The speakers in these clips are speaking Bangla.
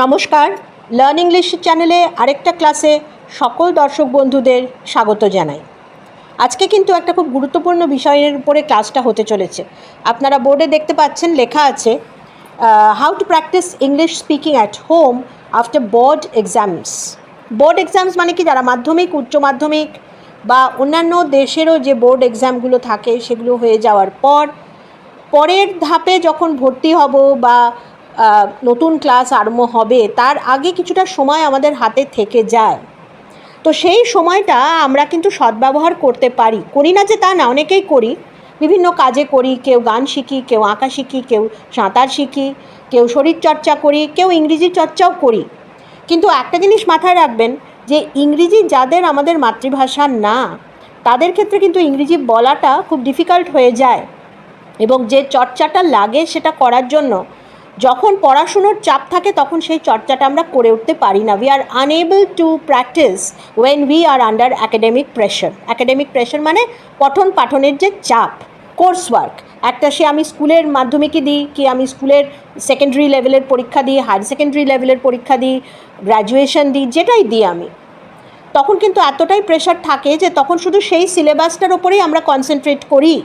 নমস্কার, লার্ন ইংলিশ চ্যানেলে আরেকটা ক্লাসে সকল দর্শক বন্ধুদের স্বাগত জানাই। আজকে কিন্তু একটা খুব গুরুত্বপূর্ণ বিষয়ের উপরে ক্লাসটা হতে চলেছে। আপনারা বোর্ডে দেখতে পাচ্ছেন লেখা আছে how to practice English speaking at home after board exams. Board exams মানে কি, যারা মাধ্যমিক, উচ্চ মাধ্যমিক বা অন্যান্য দেশেরও যে বোর্ড এক্সামগুলো থাকে সেগুলো হয়ে যাওয়ার পরের ধাপে যখন ভর্তি হব বা নতুন ক্লাস আরম্ভ হবে তার আগে কিছুটা সময় আমাদের হাতে থেকে যায়। তো সেই সময়টা আমরা কিন্তু সদ্ব্যবহার করতে পারি, করি না যে তা না, অনেকেই করি, বিভিন্ন কাজে করি। কেউ গান শিখি, কেউ আঁকা শিখি, কেউ সাঁতার শিখি, কেউ শরীরচর্চা করি, কেউ ইংরেজি চর্চাও করি। কিন্তু একটা জিনিস মাথায় রাখবেন যে ইংরেজি যাদের আমাদের মাতৃভাষা না, তাদের ক্ষেত্রে কিন্তু ইংরেজি বলাটা খুব ডিফিকাল্ট হয়ে যায়, এবং যে চর্চাটা লাগে সেটা করার জন্য যখন পড়াশুনোর চাপ থাকে তখন সেই চর্চাটা আমরা করে উঠতে পারি না। We are unable to practise when we are under academic pressure. Academic pressure মানে পঠন পাঠনের যে চাপ, কোর্স ওয়ার্ক। একটা সে আমি স্কুলের মাধ্যমিকই দিই, কি আমি স্কুলের সেকেন্ডারি লেভেলের পরীক্ষা দিই, হায়ার সেকেন্ডারি লেভেলের পরীক্ষা দিই, গ্র্যাজুয়েশন দিই, যেটাই দিই আমি, তখন কিন্তু এতটাই প্রেশার থাকে যে তখন শুধু সেই সিলেবাসটার ওপরেই আমরা কনসেন্ট্রেট করি।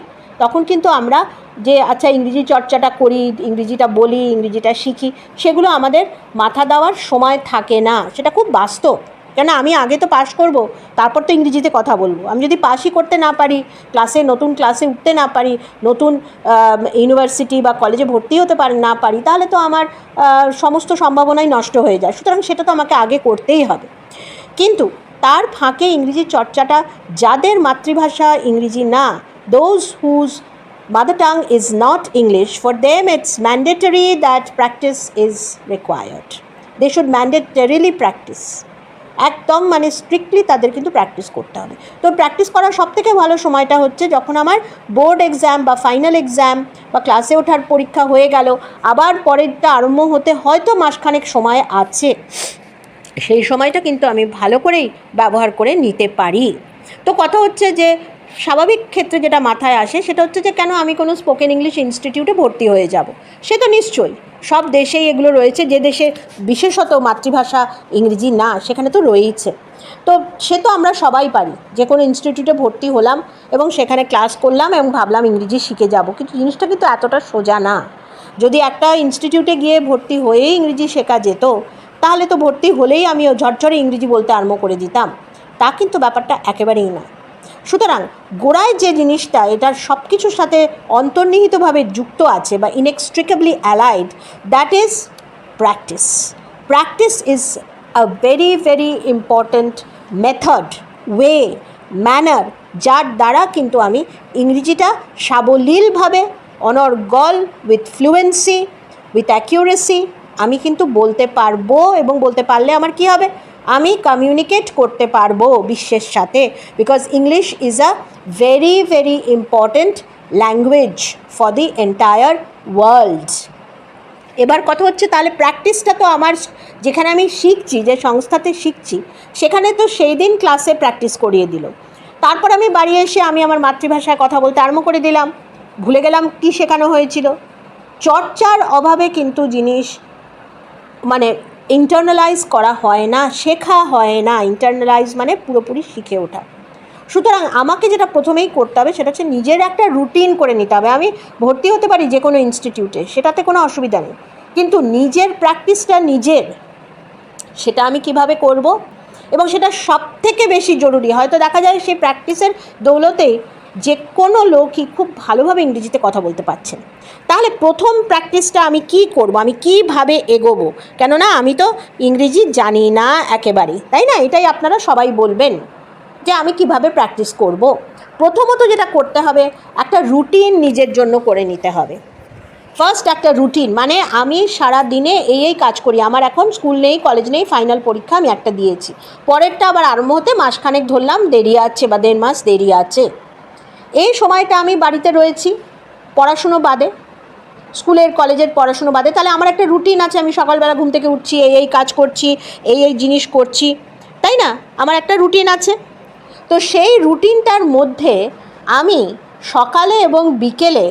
তখন কিন্তু আমরা যে আচ্ছা ইংরেজি চর্চাটা করি, ইংরেজিটা বলি, ইংরেজিটা শিখি, সেগুলো আমাদের মাথা দেওয়ার সময় থাকে না। সেটা খুব বাস্তব। কেন, আমি আগে তো পাশ করব, তারপর তো ইংরেজিতে কথা বলবো। আমি যদি পাশই করতে না পারি, নতুন ক্লাসে উঠতে না পারি, নতুন ইউনিভার্সিটি বা কলেজে ভর্তি হতে না পারি, তাহলে তো আমার সমস্ত সম্ভাবনাই নষ্ট হয়ে যায়। সুতরাং সেটা তো আমাকে আগে করতেই হবে। কিন্তু তার ফাঁকে ইংরেজি চর্চাটা, যাদের মাতৃভাষা ইংরেজি না, those whose mother tongue is not English, for them it's mandatory that practice is required. They should mandatorily practice. একদম মানে স্ট্রিক্টলি তাদের কিন্তু প্র্যাকটিস করতে হবে। তো প্র্যাকটিস করার সবথেকে ভালো সময়টা হচ্ছে যখন আমার বোর্ড এক্সাম বা ফাইনাল এক্সাম বা ক্লাসে ওঠার পরীক্ষা হয়ে গেল, আবার পরেরটা আরম্ভ হতে হয়তো মাসখানেক সময় আছে, সেই সময়টা কিন্তু আমি ভালো করেই ব্যবহার করে নিতে পারি। তো কথা হচ্ছে যে স্বাভাবিক ক্ষেত্রে যেটা মাথায় আসে সেটা হচ্ছে যে কেন আমি কোনো স্পোকেন ইংলিশ ইনস্টিটিউটে ভর্তি হয়ে যাব। সে তো নিশ্চয়ই সব দেশেই এগুলো রয়েছে, যে দেশে বিশেষত মাতৃভাষা ইংরেজি না সেখানে তো রয়েইছে। তো সে তো আমরা সবাই পারি, যে কোনো ইনস্টিটিউটে ভর্তি হলাম এবং সেখানে ক্লাস করলাম এবং ভাবলাম ইংরেজি শিখে যাব। কিন্তু জিনিসটা কিন্তু এতটা সোজা না। যদি একটা ইনস্টিটিউটে গিয়ে ভর্তি হয়েই ইংরেজি শেখা যেত, তাহলে তো ভর্তি হলেই আমি ঝরঝরে ইংরেজি বলতে আরম্ভ করে দিতাম। তা কিন্তু ব্যাপারটা একেবারেই না। সুতরাং গোড়ায় যে জিনিসটা এটার সব কিছুর সাথে অন্তর্নিহিতভাবে যুক্ত আছে বা inextricably allied, that is practice. Practice is a very very important method, way, manner, যার দ্বারা কিন্তু আমি ইংরেজিটা সাবলীলভাবে, অনর্গল, উইথ ফ্লুয়েন্সি, উইথ অ্যাকিউরেসি আমি কিন্তু বলতে পারবো। এবং বলতে পারলে আমার কি হবে, আমি কমিউনিকেট করতে পারবো বিশ্বের সাথে। Because English is a very very important language for the entire world. এবার কথা হচ্ছে তাহলে প্র্যাকটিসটা তো আমার, যেখানে আমি শিখছি, যে সংস্থাতে শিখছি, সেখানে তো সেই দিন ক্লাসে প্র্যাকটিস করিয়ে দিল। তারপর আমি বাড়ি এসে আমি আমার মাতৃভাষায় কথা বলতে আরম্ভ করে দিলাম, ভুলে গেলাম কি শেখানো হয়েছিল। চর্চার অভাবে কিন্তু জিনিস মানে ইন্টারনালাইজ করা হয় না, শেখা হয় না। ইন্টারনালাইজ মানে পুরোপুরি শিখে ওঠা। সুতরাং আমাকে যেটা প্রথমেই করতে হবে সেটা হচ্ছে নিজের একটা রুটিন করে নিতে হবে। আমি ভর্তি হতে পারি যে কোনো ইনস্টিটিউটে, সেটাতে কোনো অসুবিধা নেই, কিন্তু নিজের প্র্যাকটিসটা নিজের, সেটা আমি কিভাবে করব, এবং সেটা সব থেকে বেশি জরুরি। হয়তো দেখা যায় সেই প্র্যাকটিসের দৌলতেই যে কোনো লোকই খুব ভালোভাবে ইংরেজিতে কথা বলতে পারছেন। তাহলে প্রথম প্র্যাকটিসটা আমি কি করব, আমি কিভাবে এগোবো? কেননা আমি তো ইংরেজি জানি না একেবারেই, তাই না? এটাই আপনারা সবাই বলবেন যে আমি কিভাবে প্র্যাকটিস করব। প্রথমত যেটা করতে হবে, একটা রুটিন নিজের জন্য করে নিতে হবে। ফার্স্ট একটা রুটিন, মানে আমি সারা দিনে এই কাজ করি। আমার এখন স্কুল নেই, কলেজ নেই, ফাইনাল পরীক্ষা আমি একটা দিয়েছি, পরেরটা আবার আরম্ভ হতে মাসখানেক ধরলাম দেরি আছে বা 1.5 মাস দেরি আছে। এই সময়টা আমি বাড়িতে রয়েছি পড়াশুনো বাদে, স্কুলের কলেজের পড়াশুনো বাদে, তাহলে আমার একটা রুটিন আছে। আমি সকালবেলা ঘুম থেকে উঠছি, এই কাজ করছি, এই জিনিস করছি, তাই না? আমার একটা রুটিন আছে। তো সেই রুটিনটার মধ্যে আমি সকালে এবং বিকেলে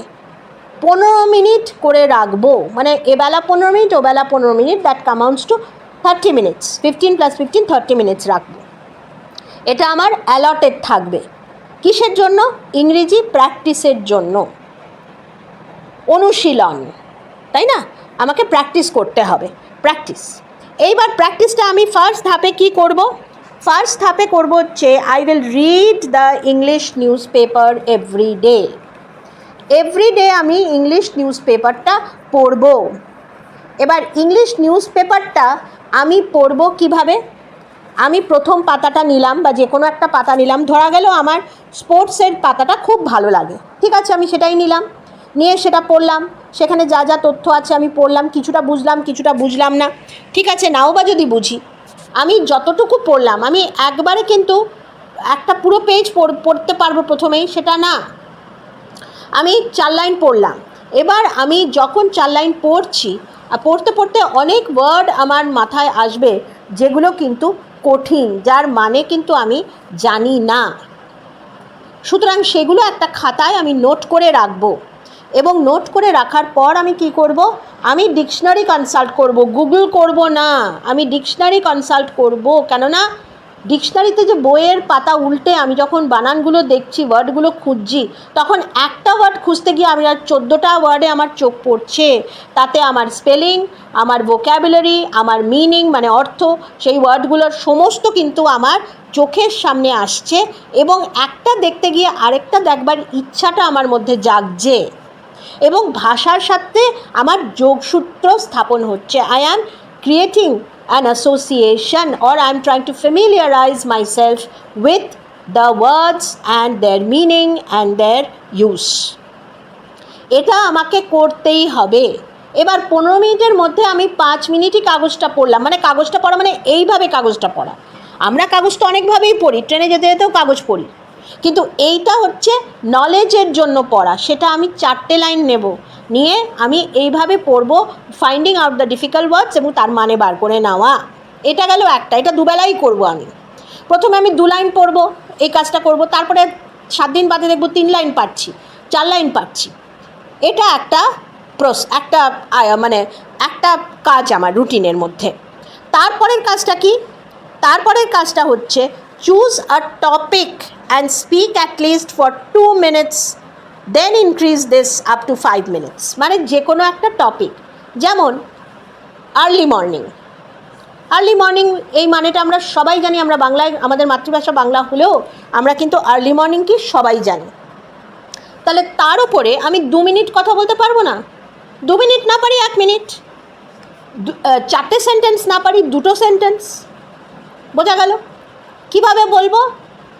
15 মিনিট করে রাখবো, মানে এবেলা 15 মিনিট, ওবেলা 15 minute, that amounts to 30 minutes, 15 + 15 30 minutes রাখবো। এটা আমার অ্যালটেড থাকবে। কিসের জন্য? ইংরেজি প্র্যাকটিসের জন্য, অনুশীলন, তাই না? আমাকে প্র্যাকটিস করতে হবে, প্র্যাকটিস। এইবার প্র্যাকটিসটা আমি ফার্স্ট ধাপে কি করব? ফার্স্ট ধাপে করব হচ্ছে I will read the English newspaper everyday আমি ইংলিশ নিউজ পেপারটা পড়ব। এবার ইংলিশ নিউজ পেপারটা আমি পড়ব কিভাবে? আমি প্রথম পাতাটা নিলাম, বা যে কোনো একটা পাতা নিলাম, ধরা গেল আমার স্পোর্টসের পাতাটা খুব ভালো লাগে, ঠিক আছে, আমি সেটাই নিলাম, নিয়ে সেটা পড়লাম। সেখানে যা যা তথ্য আছে আমি পড়লাম, কিছুটা বুঝলাম, কিছুটা বুঝলাম না, ঠিক আছে, নাও বা যদি বুঝি, আমি যতটুকু পড়লাম, আমি একবারে কিন্তু একটা পুরো পেজ পড়তে পারবো প্রথমেই, সেটা না। আমি 4 লাইন পড়লাম। এবার আমি যখন 4 লাইন পড়ছি, পড়তে পড়তে অনেক ওয়ার্ড আমার মাথায় আসবে যেগুলো কিন্তু কঠিন, যার মানে কিন্তু আমি জানি না। সুতরাং সেগুলো একটা খাতায় আমি নোট করে রাখবো, এবং নোট করে রাখার পর আমি কি করব? আমি ডিকশনারি কনসাল্ট করব, গুগল করব না, আমি ডিকশনারি কনসাল্ট করব। কেননা ডিকশনারিতে যে বইয়ের পাতা উল্টে আমি যখন বানানগুলো দেখছি, ওয়ার্ডগুলো খুঁজছি, তখন একটা ওয়ার্ড খুঁজতে গিয়ে আমি আর 14টা ওয়ার্ডে আমার চোখ পড়ছে। তাতে আমার স্পেলিং, আমার ভোক্যাবুলারি, আমার মিনিং মানে অর্থ, সেই ওয়ার্ডগুলোর সমস্ত কিন্তু আমার চোখের সামনে আসছে, এবং একটা দেখতে গিয়ে আরেকটা দেখবার ইচ্ছাটা আমার মধ্যে জাগছে, এবং ভাষার সাথে আমার যোগসূত্র স্থাপন হচ্ছে। I am creating an association, or I am trying to familiarize myself with the words and their meaning and their use. এটা আমাকে করতেই হবে। এবার 15 মিনিটের মধ্যে আমি 5 মিনিটই কাগজটা পড়লাম, মানে কাগজটা পড়া মানে এইভাবে কাগজটা পড়া। আমরা কাগজটা অনেকভাবেই পড়ি, ট্রেনে যেতে যেতেও কাগজ পড়ি, কিন্তু এইটা হচ্ছে নলেজের জন্য পড়া। সেটা আমি 4টে লাইন নেব, নিয়ে আমি এইভাবে পড়ব, ফাইন্ডিং আউট দ্য ডিফিকাল্ট ওয়ার্ডস এবং তার মানে বার করে নেওয়া। এটা গেল একটা, এটা দুবেলাই করব আমি। প্রথমে আমি 2 লাইন পড়ব, এই কাজটা করব, তারপরে 7 দিন বাদে দেখব 3 লাইন পাচ্ছি, 4 লাইন পাচ্ছি। এটা একটা মানে একটা কাজ আমার রুটিনের মধ্যে। তারপরের কাজটা কি? তারপরের কাজটা হচ্ছে choose a topic and speak at least 2 minutes, then increase this up to 5 minutes. মানে যে কোনো একটা টপিক, যেমন আর্লি মর্নিং। আর্লি মর্নিং এই মানেটা আমরা সবাই জানি, আমরা বাংলায়, আমাদের মাতৃভাষা বাংলা হলেও আমরা কিন্তু আর্লি মর্নিং কি সবাই জানি। তাহলে তার উপরে আমি 2 মিনিট কথা বলতে পারবো না? 2 মিনিট না পারি 1 মিনিট, 4টে সেন্টেন্স না পারি 2টো সেন্টেন্স। বোঝা গেল? কিভাবে বলবো?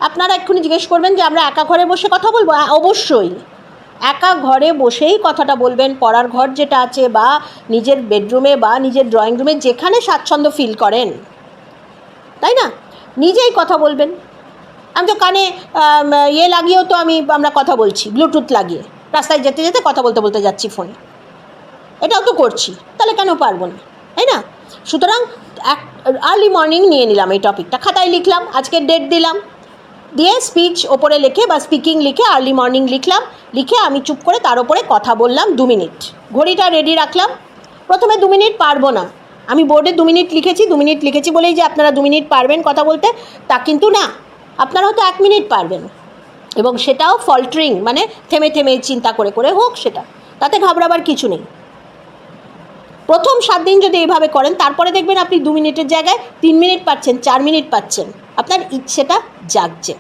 আপনারা এক্ষুনি জিজ্ঞেস করবেন যে আমরা একা ঘরে বসে কথা বলবো। অবশ্যই একা ঘরে বসেই কথাটা বলবেন, পড়ার ঘর যেটা আছে, বা নিজের বেডরুমে বা নিজের ড্রয়িং রুমে, যেখানে স্বাচ্ছন্দ্য ফিল করেন, তাই না, নিজেই কথা বলবেন। আমি তো কানে লাগিয়েও তো আমরা কথা বলছি, ব্লুটুথ লাগিয়ে রাস্তায় যেতে যেতে কথা বলতে বলতে যাচ্ছি ফোনে, এটাও তো করছি, তাহলে কেন পারবো না, তাই না? সুতরাং আর্লি মর্নিং নিয়ে নিলাম, এই টপিকটা খাতায় লিখলাম, আজকের ডেট দিলাম, দিয়ে স্পিচ ওপরে লিখে বা স্পিকিং লিখে আর্লি মর্নিং লিখলাম, লিখে আমি চুপ করে তার ওপরে কথা বললাম 2 মিনিট। ঘড়িটা রেডি রাখলাম। প্রথমে 2 মিনিট পারবো না, আমি বোর্ডে 2 মিনিট লিখেছি, 2 মিনিট লিখেছি বলেই যে আপনারা 2 মিনিট পারবেন কথা বলতে, তা কিন্তু না। আপনারা হয়তো 1 মিনিট পারবেন, এবং সেটাও ফল্টারিং, মানে থেমে থেমে চিন্তা করে করে হোক, সেটা, তাতে ঘাবড়াবার কিছু নেই। প্রথম 7 দিন যদি এইভাবে করেন, তারপরে দেখবেন আপনি 2 মিনিটের জায়গায় 3 মিনিট পাচ্ছেন, 4 মিনিট পাচ্ছেন, আপনার ইচ্ছেটা জাগছে।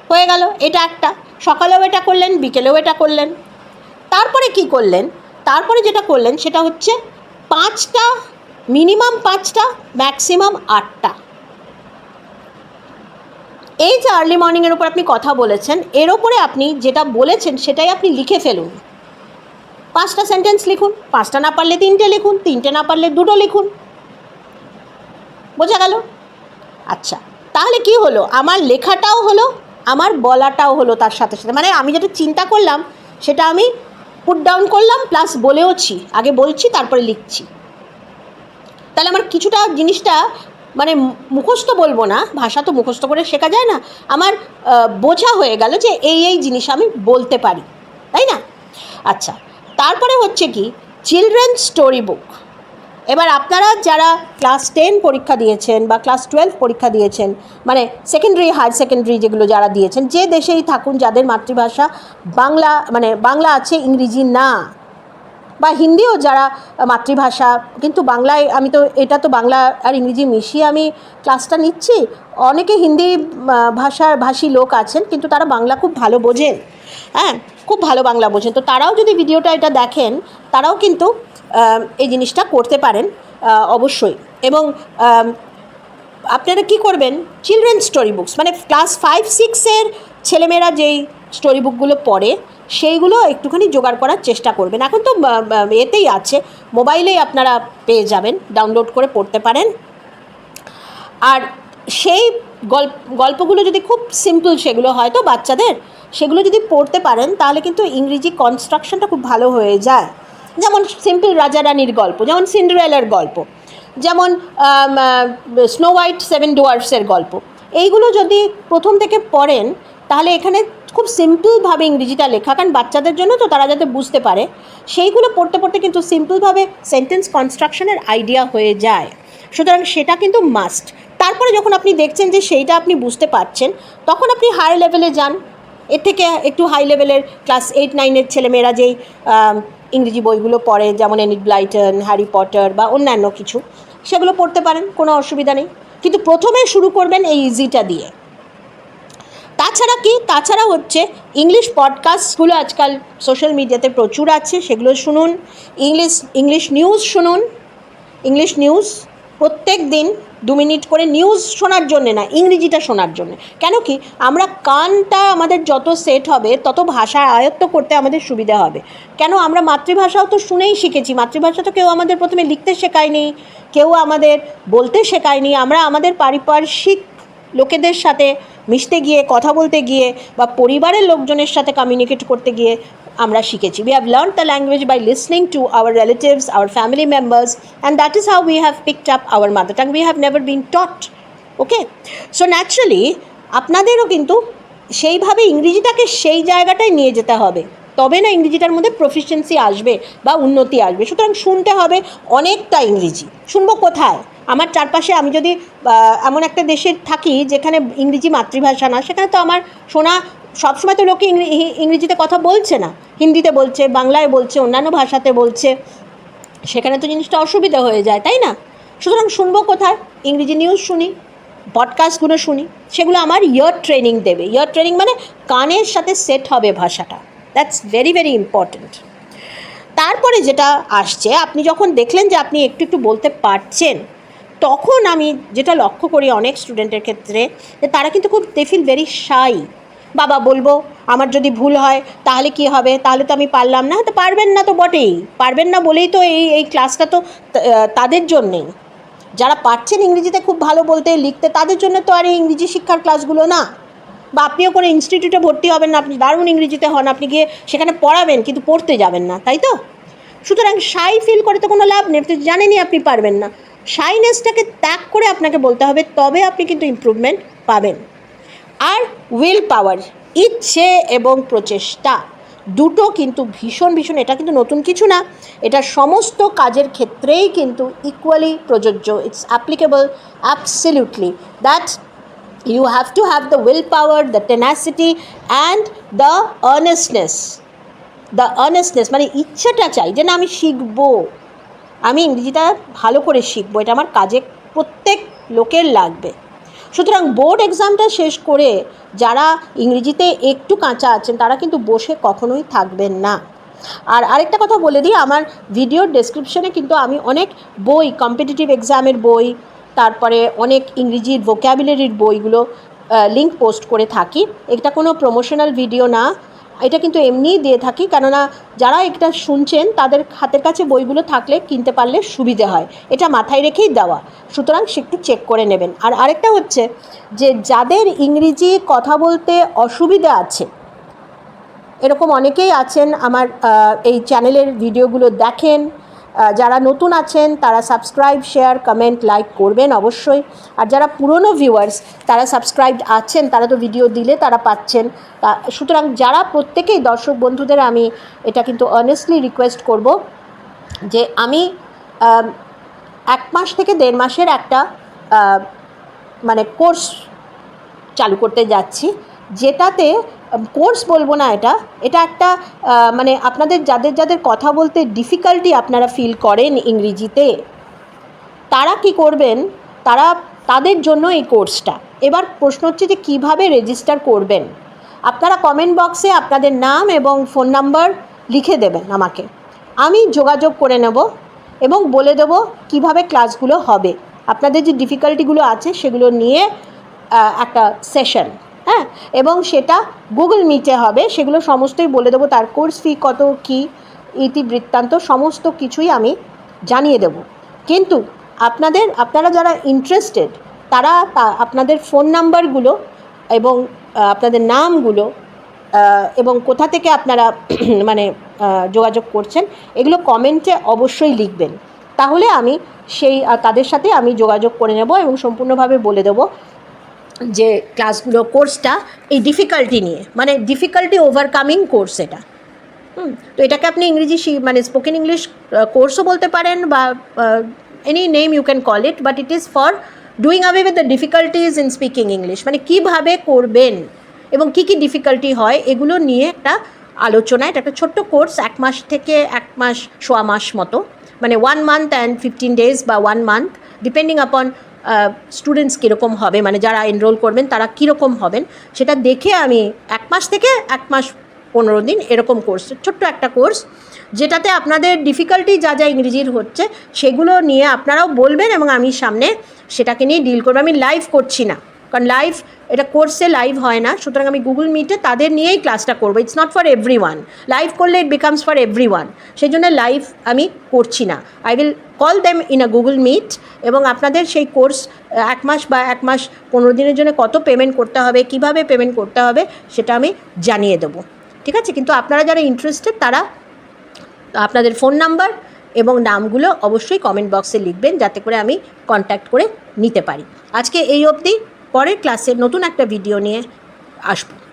হয়ে গেল, এটা একটা। সকালেও এটা করলেন, বিকেলেও এটা করলেন। তারপরে কি করলেন? তারপরে যেটা করলেন সেটা হচ্ছে 5টা, মিনিমাম 5টা, ম্যাক্সিমাম 8টা। এই যে আর্লি মর্নিংয়ের ওপর আপনি কথা বলেছেন, এর ওপরে আপনি যেটা বলেছেন সেটাই আপনি লিখে ফেলুন। 5টা সেন্টেন্স লিখুন, 5টা না পারলে 3টে লিখুন, 3টে না পারলে 2টো লিখুন। বোঝা গেল? আচ্ছা, তাহলে কি হলো? আমার লেখাটাও হলো, আমার বলাটাও হলো তার সাথে সাথে, মানে আমি যেটা চিন্তা করলাম সেটা আমি পুট ডাউন করলাম, প্লাস বলেওছি, আগে বলছি তারপরে লিখছি। তাহলে আমার কিছুটা জিনিসটা, মানে মুখস্থ বলবো না, ভাষা তো মুখস্থ করে শেখা যায় না, আমার বোঝা হয়ে গেল যে এই জিনিস আমি বলতে পারি, তাই না? আচ্ছা, তারপরে হচ্ছে কি চিলড্রেন স্টোরি বুক। এবার আপনারা যারা ক্লাস 10 পরীক্ষা দিয়েছেন বা ক্লাস 12 পরীক্ষা দিয়েছেন, মানে সেকেন্ডারি হায়ার সেকেন্ডারি যেগুলো যারা দিয়েছেন, যে দেশেই থাকুন, যাদের মাতৃভাষা বাংলা, মানে বাংলা আছে ইংরেজি না, বা হিন্দিও যারা মাতৃভাষা কিন্তু বাংলায়, আমি তো এটা তো বাংলা আর ইংরেজি মিশিয়ে আমি ক্লাসটা নিচ্ছি, অনেকে হিন্দি ভাষী লোক আছেন কিন্তু তারা বাংলা খুব ভালো বোঝেন, হ্যাঁ খুব ভালো বাংলা বোঝেন, তো তারাও যদি ভিডিওটা এটা দেখেন তারাও কিন্তু এই জিনিসটা করতে পারেন অবশ্যই। এবং আপনারা কি করবেন, চিলড্রেন স্টোরি বুকস, মানে ক্লাস 5-6-এর ছেলেমেয়েরা যেই স্টোরি বুকগুলো পড়ে সেইগুলো একটুখানি জোগাড় করার চেষ্টা করবেন। এখন তো এতেই আছে, মোবাইলেই আপনারা পেয়ে যাবেন, ডাউনলোড করে পড়তে পারেন। আর সেই গল্পগুলো যদি খুব সিম্পল সেগুলো হয় তো বাচ্চাদের, সেগুলো যদি পড়তে পারেন তাহলে কিন্তু ইংরেজি কনস্ট্রাকশনটা খুব ভালো হয়ে যায়। যেমন সিম্পল রাজা রানীর গল্প, যেমন সিন্ডারেলার গল্প, যেমন স্নো হোয়াইট 7 ডোয়ার্ফসের গল্প, এইগুলো যদি প্রথম থেকে পড়েন তাহলে এখানে খুব সিম্পলভাবে ইংরেজিটা লেখা, কারণ বাচ্চাদের জন্য তো, তারা যাতে বুঝতে পারে, সেইগুলো পড়তে পড়তে কিন্তু সিম্পলভাবে সেন্টেন্স কনস্ট্রাকশনের আইডিয়া হয়ে যায়। সুতরাং সেটা কিন্তু মাস্ট। তারপরে যখন আপনি দেখছেন যে সেইটা আপনি বুঝতে পারছেন, তখন আপনি হায়ার লেভেলে যান। এর থেকে একটু হাই লেভেলের ক্লাস 8-9-এর ছেলেমেয়েরা যেই ইংরেজি বইগুলো পড়ে, যেমন এনিট ব্লাইটন, হ্যারি পটার বা অন্যান্য কিছু, সেগুলো পড়তে পারেন, কোনো অসুবিধা নেই। কিন্তু প্রথমে শুরু করবেন এই ইজিটা দিয়ে। তাছাড়া হচ্ছে ইংলিশ পডকাস্টগুলো আজকাল সোশ্যাল মিডিয়াতে প্রচুর আছে, সেগুলো শুনুন। ইংলিশ নিউজ শুনুন। ইংলিশ নিউজ প্রত্যেক দিন 2 মিনিট করে, নিউজ শোনার জন্যে না, ইংরেজিটা শোনার জন্য। কেন কি, আমরা কানটা আমাদের যত সেট হবে তত ভাষা আয়ত্ত করতে আমাদের সুবিধা হবে। কেন, আমরা মাতৃভাষাও তো শুনেই শিখেছি। মাতৃভাষা তো কেউ আমাদের প্রথমে লিখতে শেখায়নি, কেউ আমাদের বলতে শেখায়নি। আমরা আমাদের পারিপার্শ্বিক লোকেদের সাথে মিশতে গিয়ে, কথা বলতে গিয়ে, বা পরিবারের লোকজনের সাথে কমিউনিকেট করতে গিয়ে আমরা শিখেছি। We have learned the language by listening to our relatives, our family members, and that is how we have picked up our mother tongue. We have never been taught. Okay? So naturally, আপনাদেরও কিন্তু সেইভাবে ইংরেজিটাকে সেই জায়গাটায় নিয়ে যেতে হবে, তবে না ইংরেজিটার মধ্যে প্রফিসিয়েন্সি আসবে বা উন্নতি আসবে। সুতরাং শুনতে হবে অনেকটা ইংরেজি। শুনবো কোথায়? আমার চারপাশে, আমি যদি এমন একটা দেশে থাকি যেখানে ইংরেজি মাতৃভাষা না, সেখানে তো আমার শোনা, সবসময় তো লোকে ইংরেজিতে কথা বলছে না, হিন্দিতে বলছে, বাংলায় বলছে, অন্যান্য ভাষাতে বলছে, সেখানে তো জিনিসটা অসুবিধা হয়ে যায়, তাই না? সুতরাং শুনবো কোথায়? ইংরেজি নিউজ শুনি, পডকাস্টগুলো শুনি, সেগুলো আমার ইয়ার ট্রেনিং দেবে। ইয়ার ট্রেনিং মানে কানের সাথে সেট হবে ভাষাটা। That's very very important. তারপরে যেটা আসছে, আপনি যখন দেখলেন যে আপনি একটু একটু বলতে পারছেন, তখন আমি যেটা লক্ষ্য করি অনেক স্টুডেন্টের ক্ষেত্রে, যে তারা কিন্তু খুব, দে ফিল ভেরি শাই। বাবা বলবো, আমার যদি ভুল হয় তাহলে কি হবে, তাহলে তো আমি পারলাম না। তো পারবেন না তো বটেই, পারবেন না বলেই তো এই ক্লাসটা তো তাদের জন্যেই। যারা পারছেন ইংরেজিতে খুব ভালো বলতে লিখতে, তাদের জন্য তো আর এই ইংরেজি শিক্ষার ক্লাসগুলো না। বা আপনিও কোনো ইনস্টিটিউটে ভর্তি হবেন না, আপনি দারুণ ইংরেজিতে হন, আপনি গিয়ে সেখানে পড়াবেন কিন্তু পড়তে যাবেন না, তাই তো? সুতরাং শাই ফিল করে তো কোনো লাভ নেই, আপনি জানেনই আপনি পারবেন না। শাইনেসটাকে ত্যাগ করে আপনাকে বলতে হবে, তবে আপনি কিন্তু ইমপ্রুভমেন্ট পাবেন। আর উইল পাওয়ার, ইচ্ছে এবং প্রচেষ্টা, দুটো কিন্তু ভীষণ ভীষণ, এটা কিন্তু নতুন কিছু না, এটা সমস্ত কাজের ক্ষেত্রেই কিন্তু ইকুয়ালি প্রযোজ্য। It's applicable absolutely that you have to have the willpower, the tenacity and the earnestness মানে ইচ্ছাটা চাই যে না আমি শিখবো, আমি ইংরেজিটা ভালো করে শিখবো, এটা আমার কাজে প্রত্যেক লোকের লাগবে। সুতরাং বোর্ড এক্সামটা শেষ করে যারা ইংরেজিতে একটু কাঁচা আছেন তারা কিন্তু বসে কখনোই থাকবেন না। আর আরেকটা কথা বলে দিই, আমার ভিডিওর ডেসক্রিপশনে কিন্তু আমি অনেক বই, কম্পিটিটিভ এক্সামের বই, তারপরে অনেক ইংরেজির ভোক্যাবুলারির বইগুলো লিঙ্ক পোস্ট করে থাকি। এটা কোনো প্রমোশনাল ভিডিও না, এটা কিন্তু এমনিই দিয়ে থাকি, কেননা যারা এটা শুনছেন তাদের হাতের কাছে বইগুলো থাকলে কিনতে পারলে সুবিধে হয়, এটা মাথায় রেখেই দেওয়া। সুতরাং সে একটু চেক করে নেবেন। আর আরেকটা হচ্ছে যে যাদের ইংরেজি কথা বলতে অসুবিধা আছে, এরকম অনেকেই আছেন আমার এই চ্যানেলের ভিডিওগুলো দেখেন, যারা নতুন আছেন তারা সাবস্ক্রাইব, শেয়ার, কমেন্ট, লাইক করবেন অবশ্যই। আর যারা পুরনো ভিউয়ার্স তারা সাবস্ক্রাইবড আছেন, তারা তো ভিডিও দিলে তারা পাচ্ছেন। সুতরাং যারা প্রত্যেকেই দর্শক বন্ধুদের আমি এটা কিন্তু অনেস্টলি রিকোয়েস্ট করব যে আমি 1 মাস থেকে 1.5 মাসের একটা মানে কোর্স চালু করতে যাচ্ছি, যেটাতে কোর্স বলবো না, এটা একটা মানে আপনাদের যাদের কথা বলতে ডিফিকাল্টি আপনারা ফিল করেন ইংরেজিতে, তারা কি করবেন, তাদের জন্য এই কোর্সটা। এবার প্রশ্ন হচ্ছে যে কীভাবে রেজিস্টার করবেন। আপনারা কমেন্ট বক্সে আপনাদের নাম এবং ফোন নাম্বার লিখে দেবেন আমাকে, আমি যোগাযোগ করে নেব এবং বলে দেব কিভাবে ক্লাসগুলো হবে। আপনাদের যে ডিফিকাল্টিগুলো আছে সেগুলো নিয়ে একটা সেশন, হ্যাঁ, এবং সেটা গুগল মিটে হবে, সেগুলো সমস্তই বলে দেবো। তার কোর্স ফি কত, কী ইতিবৃত্তান্ত সমস্ত কিছুই আমি জানিয়ে দেব। কিন্তু আপনারা যারা ইন্টারেস্টেড তারা আপনাদের ফোন নাম্বারগুলো এবং আপনাদের নামগুলো এবং কোথা থেকে আপনারা মানে যোগাযোগ করছেন এগুলো কমেন্টে অবশ্যই লিখবেন। তাহলে আমি তাদের সাথে আমি যোগাযোগ করে নেব এবং সম্পূর্ণভাবে বলে দেবো যে ক্লাসগুলো কোর্সটা এই ডিফিকাল্টি নিয়ে, মানে ডিফিকাল্টি ওভারকামিং কোর্স এটা। তো এটাকে আপনি ইংরেজি মানে স্পোকেন ইংলিশ কোর্সও বলতে পারেন বা any name you can call it, but it is for doing away with the difficulties in speaking English. মানে কীভাবে করবেন এবং কী কী ডিফিকাল্টি হয় এগুলো নিয়ে একটা আলোচনা। এটা একটা ছোট্ট কোর্স, 1 মাস থেকে 1 মাস সোয়া মাস মতো, মানে 1 month and 15 days বা 1 month ডিপেন্ডিং আপন স্টুডেন্টস কীরকম হবে, মানে যারা এনরোল করবেন তারা কীরকম হবেন সেটা দেখে আমি 1 মাস থেকে 1 মাস 15 দিন এরকম কোর্স, ছোট্ট একটা কোর্স, যেটাতে আপনাদের ডিফিকাল্টি যা ইংরেজির হচ্ছে সেগুলো নিয়ে আপনারাও বলবেন এবং আমি সামনে সেটাকে নিয়ে ডিল করবো। আমি লাইভ করছি না, কারণ এটা কোর্সে লাইভ হয় না, সুতরাং আমি গুগল মিটে তাদের নিয়েই ক্লাসটা করবো। It's not for everyone, live করলে ইট বিকামস ফর এভরিওয়ান, সেই জন্য লাইভ আমি করছি না। I will call them in a Google Meet এবং আপনাদের সেই কোর্স 1 মাস বা 1 মাস 15 দিনের জন্য কত পেমেন্ট করতে হবে, কিভাবে পেমেন্ট করতে হবে সেটা আমি জানিয়ে দেবো, ঠিক আছে? কিন্তু আপনারা যারা ইন্টারেস্টেড তারা আপনাদের ফোন নাম্বার এবং নামগুলো অবশ্যই কমেন্ট বক্সে লিখবেন, যাতে করে আমি কন্ট্যাক্ট করে নিতে পারি। আজকে এই অবধি, পরের ক্লাসে নতুন একটা ভিডিও নিয়ে আসবো।